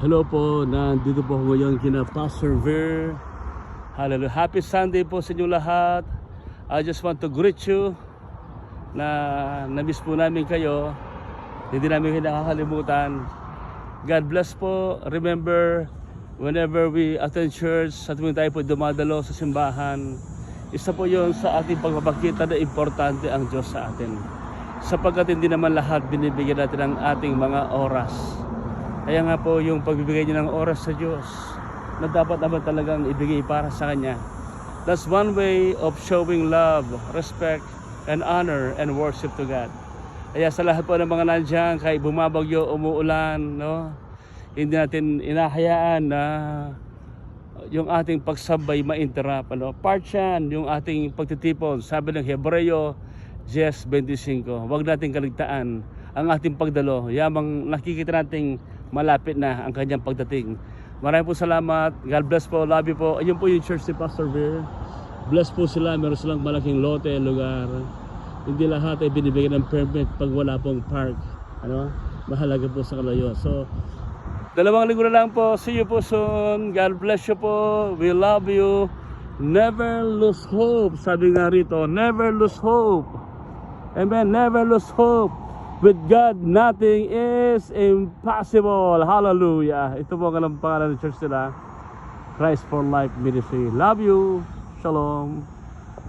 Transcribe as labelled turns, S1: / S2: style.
S1: Hello po, nandito po ako ngayon kina Pastor Ver. Hallelujah. Happy Sunday po sa inyo lahat. I just want to greet you na na-miss po namin kayo. Hindi namin kayo nakakalimutan. God bless po. Remember, whenever we attend church, sa tuwing tayo po dumadalo sa simbahan, isa po yun sa ating pagpapakita na importante ang Diyos sa atin. Sapagkat hindi naman lahat binibigyan natin ang ating mga oras. Kaya nga po yung pagbibigay niyo ng oras sa Diyos na dapat naman talagang ibigay para sa Kanya. That's one way of showing love, respect, and honor and worship to God. Kaya sa lahat po ng mga nandiyan, kahit bumabagyo, umuulan, no? Hindi natin inahayaan na yung ating pagsabay ma-interrupt. Ano? Part yan, yung ating pagtitipon. Sabi ng Hebreo 10:25, huwag natin kaligtaan ang ating pagdalo. Yamang nakikita nating malapit na ang kanyang pagdating. Maraming po salamat. God bless po. Love you po. Ayun po yung church ni Pastor Ver. Bless po sila. Meron silang malaking lote, lugar. Hindi lahat ay binibigyan ng permit pag wala pong park. Ano? Mahalaga po sa kalayo. So, 2 linggo na lang po. See you po soon. God bless you po. We love you. Never lose hope. Sabi nga rito, never lose hope. Amen. Never lose hope. With God, nothing is impossible. Hallelujah. Ito po ang pangalan ng church nila. Christ for Life Ministry. Love you. Shalom.